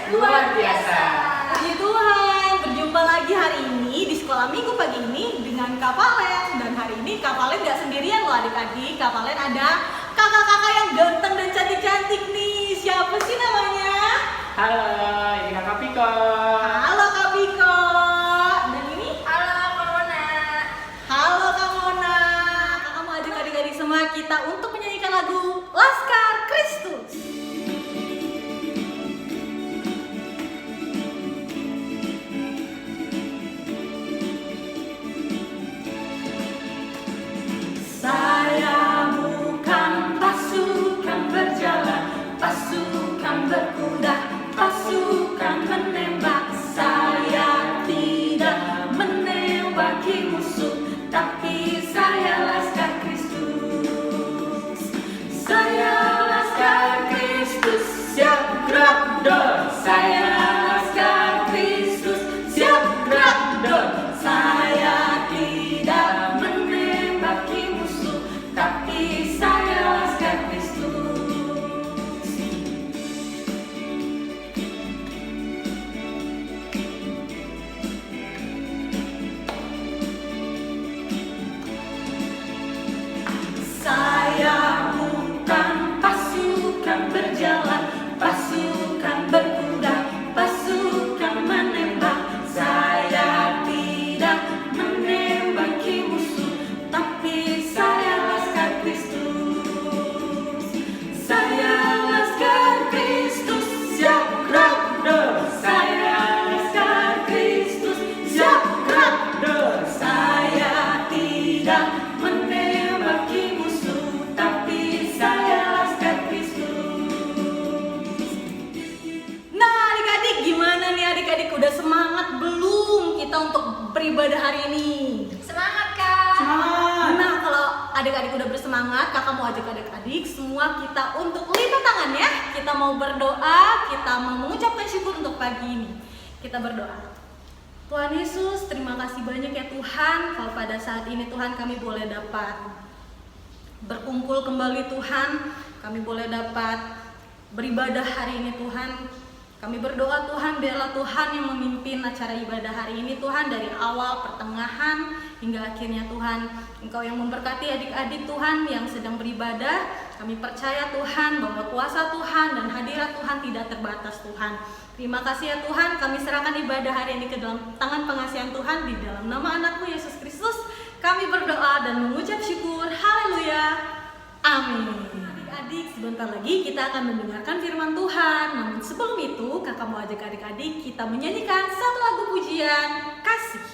luar biasa. Puji Tuhan, berjumpa lagi hari ini di sekolah minggu pagi ini dengan Kak Valen. Dan hari ini Kak Valen gak sendirian loh adik-adik. Kak Valen ada kakak-kakak yang ganteng dan cantik-cantik nih. Siapa sih namanya? Halo, ini Kakak Piko. Halo Kak Piko. Dan ini? Halo Kak Mona. Halo Kak Mona. Kakak mau ajak adik-adik semua kita untuk menyanyikan lagu Laskar Kristus. Saya bukan pasukan berjalan, pasukan berkuda, pasukan menembak. Saya tidak menembaki musuh, tapi saya Laskar Kristus. Saya Laskar Kristus, siap gerak dor. Saya Laskar Kristus, siap gerak dor. Saya tidak menembaki musuh, tapi saya Laskar Kristus. Saya bukan pasukan berjalan, pasukan berkuda, pasukan menembak. Saya tidak menembaki musuh, tapi saya Laskar Kristus. Saya Laskar Kristus, siap gerak dor. Saya Laskar Kristus, siap gerak dor. Saya tidak menembaki musuh, tapi saya Laskar Kristus. Nah adik-adik, gimana nih adik-adik? Udah semangat belum kita untuk beribadah hari ini? Semangat Kak. Nah kalau adik-adik udah bersemangat, kakak mau ajak adik-adik semua kita untuk lipat tangan ya. Kita mau berdoa, kita mau mengucapkan syukur untuk pagi ini. Kita berdoa. Tuhan Yesus, terima kasih banyak ya Tuhan, kalau pada saat ini Tuhan kami boleh dapat berkumpul kembali Tuhan, kami boleh dapat beribadah hari ini Tuhan. Kami berdoa Tuhan, biarlah Tuhan yang memimpin acara ibadah hari ini Tuhan, dari awal, pertengahan, hingga akhirnya Tuhan. Engkau yang memberkati adik-adik Tuhan yang sedang beribadah. Kami percaya Tuhan bahwa kuasa Tuhan dan hadirat Tuhan tidak terbatas Tuhan. Terima kasih ya Tuhan, kami serahkan ibadah hari ini ke dalam tangan pengasihan Tuhan. Di dalam nama anakmu Yesus Kristus kami berdoa dan mengucap syukur. Haleluya, amin. Adik-adik, sebentar lagi kita akan mendengarkan firman Tuhan. Namun sebelum itu, kakak mau ajak adik-adik kita menyanyikan satu lagu pujian kasih.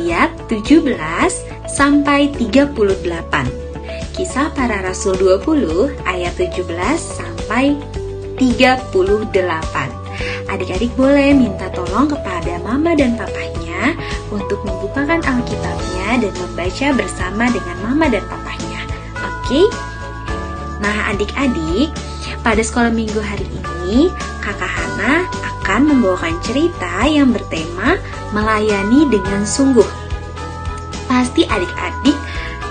ayat 17 sampai 38. Kisah Para Rasul 20 ayat 17 sampai 38. Adik-adik boleh minta tolong kepada mama dan papahnya untuk membukakan Alkitabnya dan membaca bersama dengan mama dan papahnya. Oke? Nah, adik-adik, pada sekolah minggu hari ini, Kakak Hana akan membawakan cerita yang bertema melayani dengan sungguh. Pasti adik-adik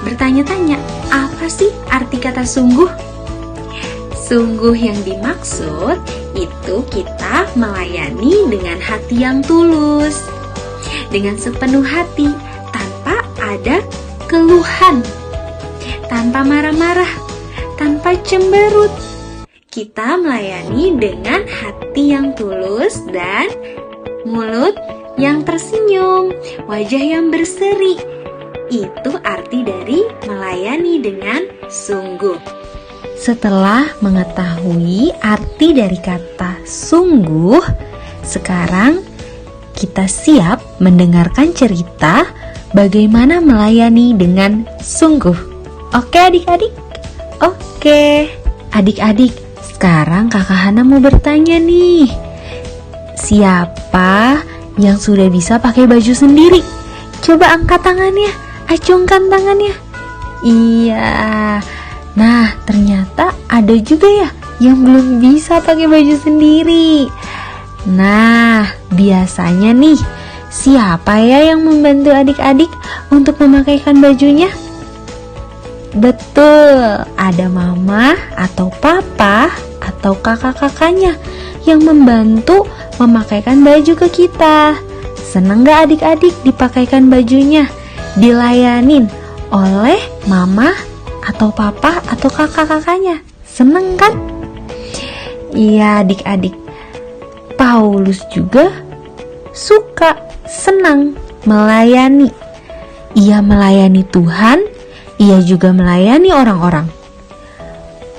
bertanya-tanya, apa sih arti kata sungguh? Sungguh yang dimaksud itu kita melayani dengan hati yang tulus, dengan sepenuh hati, tanpa ada keluhan, tanpa marah-marah, tanpa cemberut. Kita melayani dengan hati yang tulus dan mulut yang tersenyum, wajah yang berseri. Itu arti dari melayani dengan sungguh. Setelah mengetahui arti dari kata sungguh, sekarang kita siap mendengarkan cerita bagaimana melayani dengan sungguh. Oke adik-adik? Oke. Adik-adik, sekarang Kakak Hana mau bertanya nih. Siapa yang sudah bisa pakai baju sendiri? Coba angkat tangannya, acungkan tangannya. Iya. Nah, ternyata ada juga ya yang belum bisa pakai baju sendiri. Nah, biasanya nih, siapa ya yang membantu adik-adik untuk memakaikan bajunya? Betul, ada mama atau papa atau kakak-kakaknya yang membantu memakaikan baju ke kita. Seneng gak adik-adik dipakaikan bajunya, dilayanin oleh mama atau papa atau kakak-kakaknya? Seneng kan? Iya adik-adik, Paulus juga suka, senang melayani. Ia melayani Tuhan, ia juga melayani orang-orang.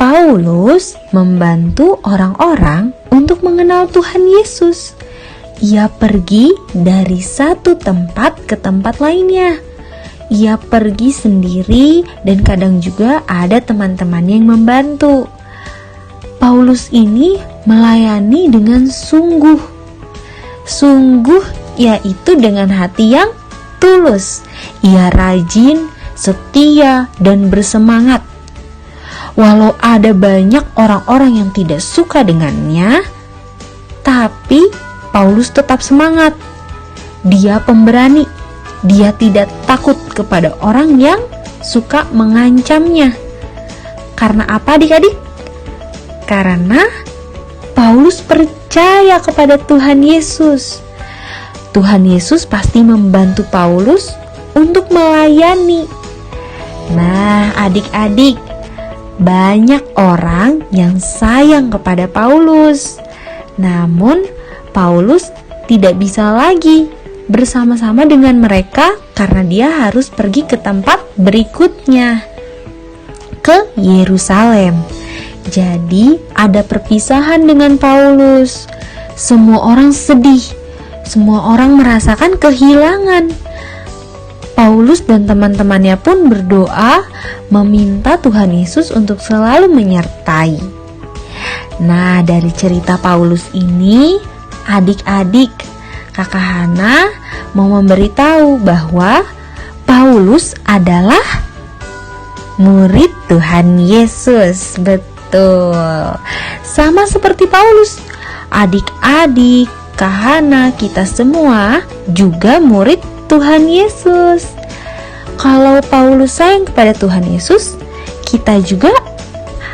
Paulus membantu orang-orang untuk mengenal Tuhan Yesus. Ia pergi dari satu tempat ke tempat lainnya. Ia pergi sendiri dan kadang juga ada teman-teman yang membantu. Paulus ini melayani dengan sungguh. Sungguh yaitu dengan hati yang tulus. Ia rajin, setia, dan bersemangat. Walau ada banyak orang-orang yang tidak suka dengannya, tapi Paulus tetap semangat. Dia pemberani. Dia tidak takut kepada orang yang suka mengancamnya. Karena apa adik-adik? Karena Paulus percaya kepada Tuhan Yesus. Tuhan Yesus pasti membantu Paulus untuk melayani. Nah, adik-adik, banyak orang yang sayang kepada Paulus. Namun, Paulus tidak bisa lagi bersama-sama dengan mereka karena dia harus pergi ke tempat berikutnya, ke Yerusalem. Jadi ada perpisahan dengan Paulus. Semua orang sedih, semua orang merasakan kehilangan. Paulus dan teman-temannya pun berdoa meminta Tuhan Yesus untuk selalu menyertai. Nah, dari cerita Paulus ini, adik-adik, Kakak Hana mau memberitahu bahwa Paulus adalah murid Tuhan Yesus. Betul. Sama seperti Paulus, adik-adik, Kak Hana, kita semua juga murid Tuhan Yesus. Kalau Paulus sayang kepada Tuhan Yesus, kita juga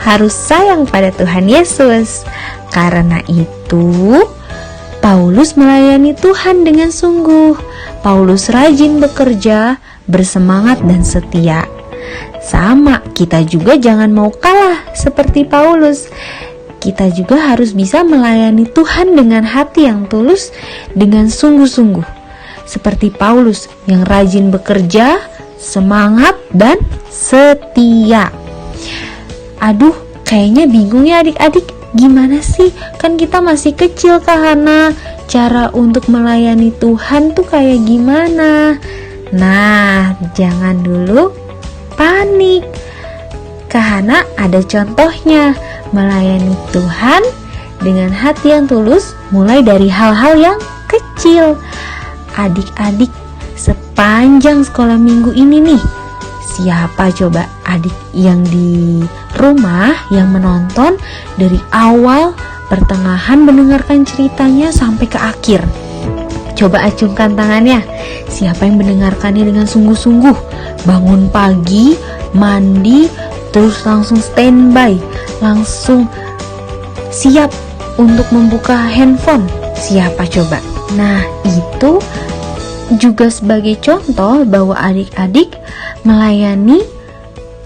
harus sayang pada Tuhan Yesus. Karena itu, Paulus melayani Tuhan dengan sungguh. Paulus rajin bekerja, bersemangat dan setia. Sama, kita juga jangan mau kalah seperti Paulus. Kita juga harus bisa melayani Tuhan dengan hati yang tulus, dengan sungguh-sungguh. Seperti Paulus yang rajin bekerja, semangat dan setia. Aduh, kayaknya bingung ya adik-adik. Gimana sih? Kan kita masih kecil Kak Hana. Cara untuk melayani Tuhan tuh kayak gimana? Nah, jangan dulu panik, karena ada contohnya melayani Tuhan dengan hati yang tulus, mulai dari hal-hal yang kecil. Adik-adik, sepanjang sekolah minggu ini nih, siapa coba adik yang di rumah yang menonton dari awal pertengahan mendengarkan ceritanya sampai ke akhir? Coba acungkan tangannya. Siapa yang mendengarkannya dengan sungguh-sungguh? Bangun pagi, mandi, terus langsung standby, langsung siap untuk membuka handphone. Siapa coba? Nah, itu juga sebagai contoh bahwa adik-adik melayani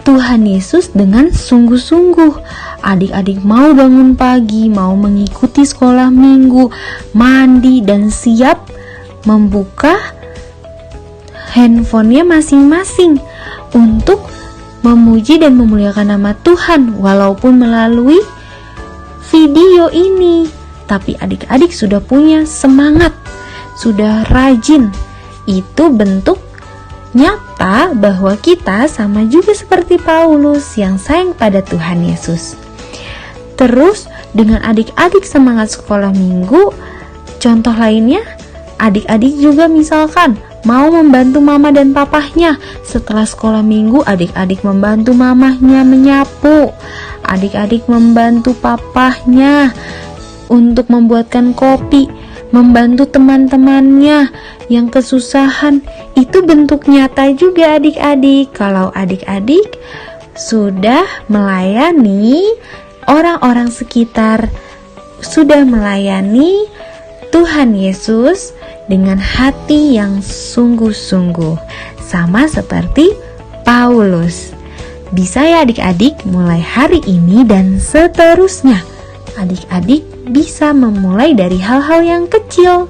Tuhan Yesus dengan sungguh-sungguh. Adik-adik mau bangun pagi, mau mengikuti sekolah minggu, mandi dan siap membuka handphonenya masing-masing untuk memuji dan memuliakan nama Tuhan walaupun melalui video ini. Tapi adik-adik sudah punya semangat, sudah rajin. Itu bentuk nyata bahwa kita sama juga seperti Paulus yang sayang pada Tuhan Yesus. Terus dengan adik-adik semangat sekolah minggu, contoh lainnya, adik-adik juga misalkan mau membantu mama dan papahnya. Setelah sekolah minggu, adik-adik membantu mamahnya menyapu, adik-adik membantu papahnya untuk membuatkan kopi, membantu teman-temannya yang kesusahan. Itu bentuk nyata juga adik-adik kalau adik-adik sudah melayani orang-orang sekitar, sudah melayani Tuhan Yesus dengan hati yang sungguh-sungguh, sama seperti Paulus. Bisa ya adik-adik mulai hari ini dan seterusnya. Adik-adik bisa memulai dari hal-hal yang kecil.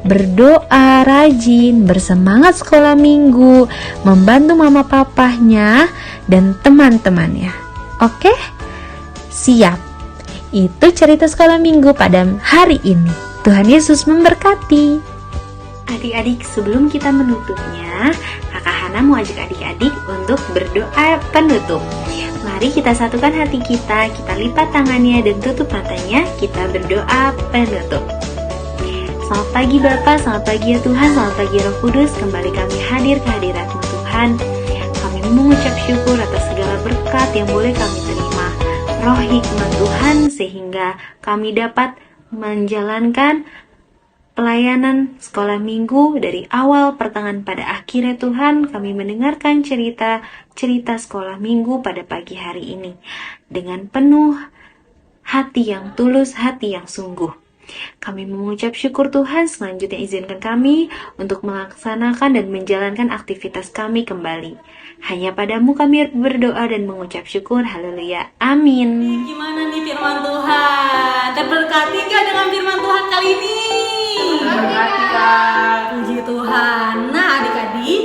Berdoa rajin, bersemangat sekolah minggu, membantu mama papahnya dan teman-temannya. Oke? Siap. Itu cerita sekolah minggu pada hari ini. Tuhan Yesus memberkati. Adik-adik, sebelum kita menutupnya, Kakak Hana mau ajak adik-adik untuk berdoa penutup. Mari kita satukan hati kita lipat tangannya dan tutup matanya, kita berdoa penutup. Selamat pagi Bapak, selamat pagi ya Tuhan, selamat pagi Roh Kudus. Kembali kami hadir ke hadirat-Mu Tuhan. Kami mengucap syukur atas segala berkat yang boleh kami terima. Roh hikmat Tuhan sehingga kami dapat menjalankan pelayanan sekolah minggu dari awal pertengahan pada akhirnya. Tuhan, kami mendengarkan cerita sekolah minggu pada pagi hari ini dengan penuh hati yang tulus, hati yang sungguh. Kami mengucap syukur Tuhan. Selanjutnya izinkan kami untuk melaksanakan dan menjalankan aktivitas kami kembali. Hanya padamu kami berdoa dan mengucap syukur. Haleluya. Amin. Gimana nih firman Tuhan? Terberkati gak dengan firman Tuhan kali ini? Terberkati Kak. Puji Tuhan. Nah adik-adik,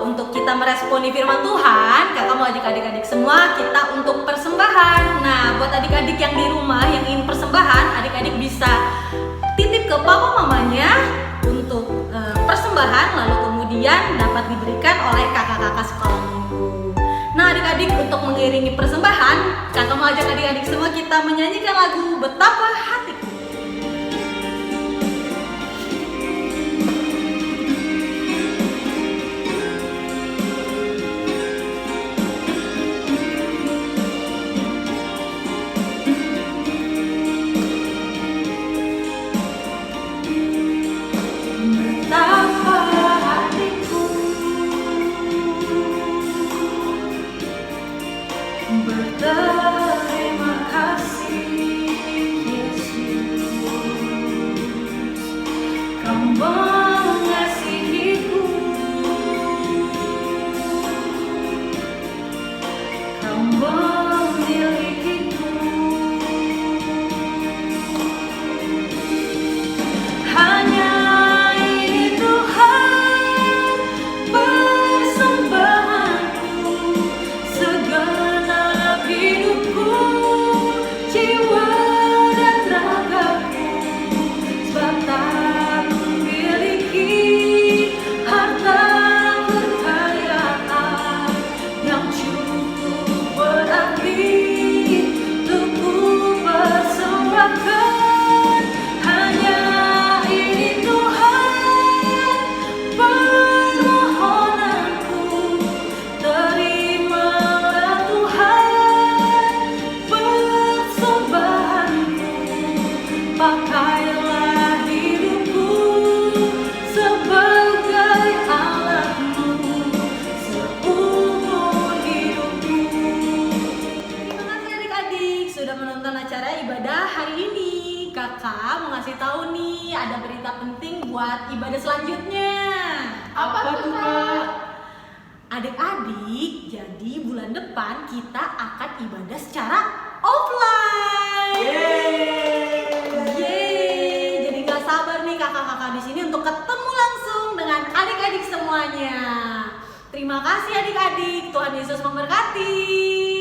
untuk kita meresponi firman Tuhan, kakak mau ajak adik-adik semua kita untuk persembahan. Nah buat adik-adik yang di rumah yang ingin persembahan, adik-adik bisa titip ke papa mamanya untuk persembahan, lalu kemudian dapat diberikan oleh kakak-kakak sekolah minggu. Nah adik-adik, untuk mengiringi persembahan, kakak mau ajak adik-adik semua kita menyanyikan lagu Betapa Hatiku. Berterima kasih Yesus. ibadah hari ini. Kakak mau ngasih tahu nih, ada berita penting buat ibadah selanjutnya. Apa tuh, Kak? Adik-adik, jadi bulan depan kita akan ibadah secara offline. Yeay, jadi gak sabar nih kakak-kakak di sini untuk ketemu langsung dengan adik-adik semuanya. Terima kasih adik-adik, Tuhan Yesus memberkati.